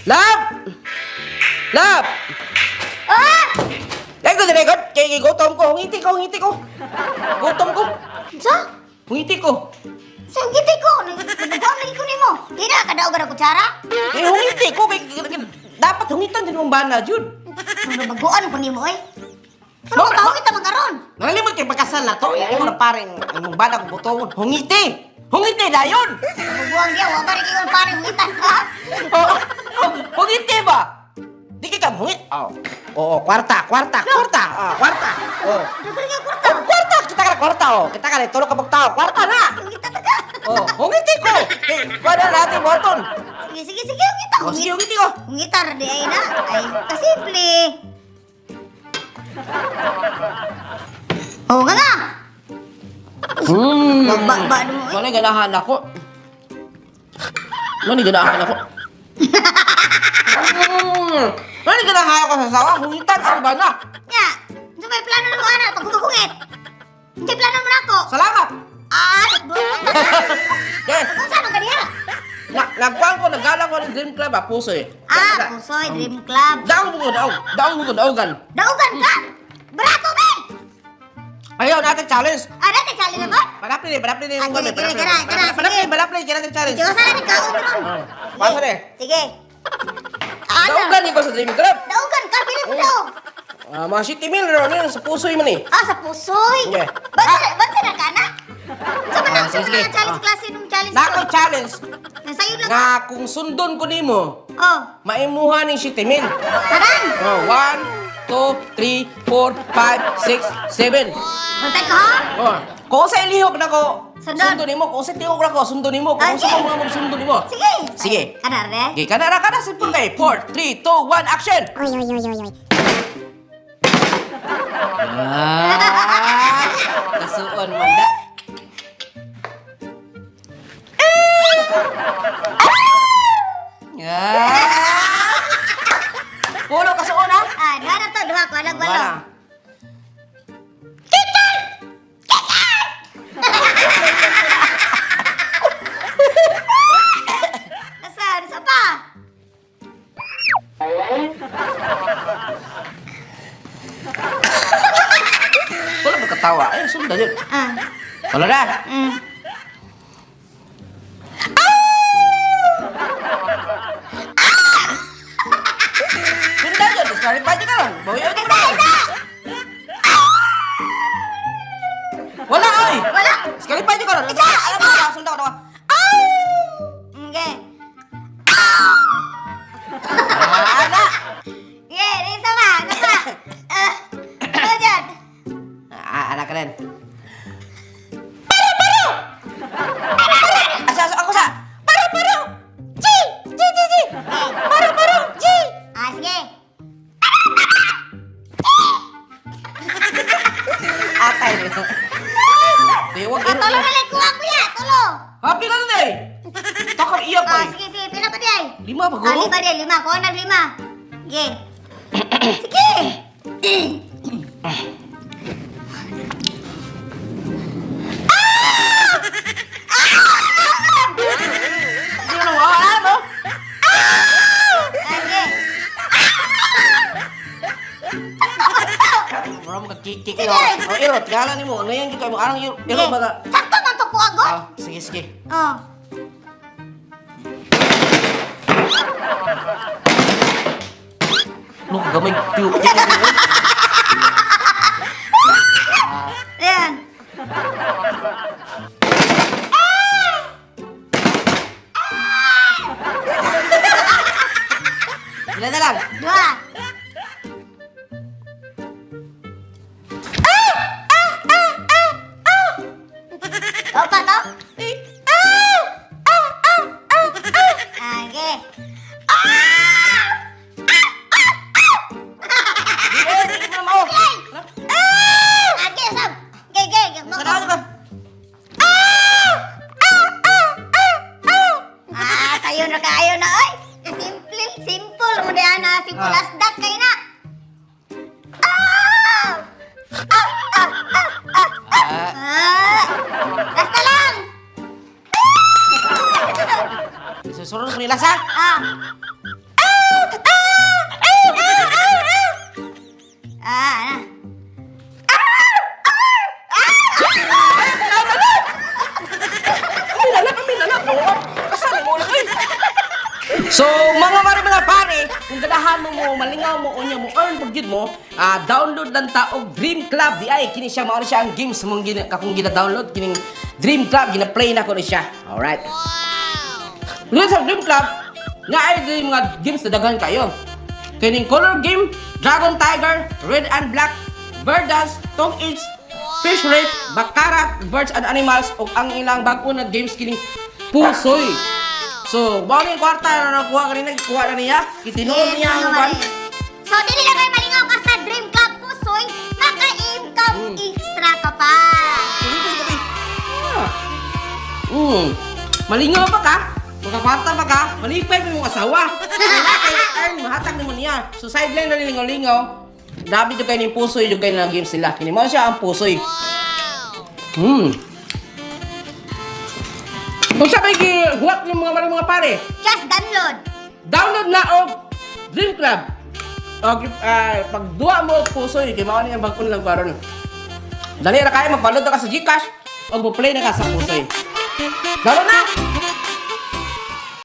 Lab! Lab! Ah! Dahil ko dinekot, kaya gutom ko. Hungiti ko. Gutom ko. Sa? Hungiti ko. Sa giti ko. Nagagawa lagi ko nimo. Di na kadaog na kutsara. Hungiti ko. Dapat hungitan din mong bana, Jud. Ano baguan ko nimo eh. Ano ba tawag kita magkaroon? Nakalimot kay pagkasal na to. Ikaw na paring ang bana kong butongon. Hungiti! Hungiti, dayon! Bubuang dia, wa bari kayo pare muitan ka. Hungiti ba? Di ka hungit? Oo, kwarta. Kwarta. Oo. Dagol kayo kwarta. Kwarta! Kita ka na kwarta, oh. Kita ka na, tulog ka magtao. Kwarta na! Kita taga. Oh, hungiti ko! Kuha na natin, Morton. Sige, kita. Oh, sige, hungiti ko. Ngitar di ay na. Ay, kasimple. Oh, nga. Ba mo. Wala ganahan ako. Wala ganahan ako. Wala ganahan ako sa sawa. Hungitan ang bana. Ya, sa may plano mo ana pagkugungit. Hindi plano mo nako. Salamat! Buong Yes! Kung saan ka diha? Nagkuhan ko, naggalang ko ng Dream Club, Pusoy. Pusoy Dream Club. Daong mo ko, daogan. Daugan ka. Barato be. Ayaw natin challenge. Dati challenge na ba? Balapli. Kaya natin challenge. Diyo sana ni kaon ron. Paso rin. Sige. Daogan ko sa Dream Club. Daugan ka pili mo daw. Mga city meal ron yun, sa Pusoy man eh. Sa Pusoy. Yeah. Bansa na ka na? Sa manang sige. challenge klase nung challenge. Nako challenge. Sa'yo lang. Nga kung sundon ko nimo, Oh. maimuha ng city meal. Taran. 1, 2, 3, 4, 5, 6, 7. Bantay ka ha? Kung sa ilihog na ko, Sundon. sundon nimo. Kung sa tihog na ko, sundon nimo. Kung sa sige. mga sundon nimo. Sige. Sige. Kadar eh. Okay, kada simple kay. 4, 3, 2, 1, action! Kasuon man da. Pulo kasuon ha? Duha na to, duha ko. Alag walo. Wala. Nasaan? Sa pa? Wala magkatawa. Ay, sundan yun. Wala na. Sundan yun. Disqualify ka lang. Bawi yun. Wala ay. Wala. Disqualify ka lang. Alam mo ka, sundan ka na. Okay. Wala. Okay, di sama. Sama. Ano dyan? Anak ka rin. Ako sa. Paru. Chi. Paru. Chi. Sige. Atay rin. Tiwag iro. Tulo na lang kuha ko ya. Tulo. Happy na rin eh. Takang iyak ko eh. Sige. Pila pa di ay? 5 pa guro. 5 di. 5. Kuha na 5. Okay. Sige. Hindi mo nang wala mo. Sige. Mura mo kikik yun. O iro, tigalan mo. Ngayon kita mo. Anong iro ba ka? Sakto man to kuha ko. Sige. Oh. Ano gamay piyo. Ayan. Ilan na lang? 2. Opa to? Okay. Hindi mo na mao. Okay, Sam. Okay. Sanahan ka. Sayo na kayo na, oy. Simple mo diyan na. Simple as that kayo na. Basta lang. Susunod ko nila sa. Ah. So, mga pare, kung ganahan mo malingaw mo, unya mo, earn pag yun mo, download lang ta og Dream Club. Di ay, kini siya, mao siya ang games mong kakong gina-download, kining Dream Club, gina-play na ko na siya. Alright. Doon sa Dream Club, nga ay di mga games na daghan kayo. Kining color game, Dragon Tiger, Red and Black, Bird Dance, Tong Age, Fish Race, Baccarat, Birds and Animals, o ang ilang bago na games kining Pusoy. So, bago yung kwarta na nakuha kanina, kuha na niya, kitinuon niya ang ban. So, dili lang kayo malingaw ka sa Dream Club Pusoy, maka-income extra ka pa. Malingaw pa ka, magkakwarta pa ka, malipay mo yung asawa. Earn, mahatag naman niya. So, sideline na nilingaw-lingaw, dabi yung kayo ng Pusoy, yung kayo ng games nila. Kinimaw siya ang Pusoy. Kung sabay huwag ng mga pare, Just download. download na og Dream Club. Og pag duwa mo og Pusoy, kay mao ni ang bagong lang karon. Dali ra kay magbalod ka sa GCash o mo play na ka sa Pusoy. Dalo na.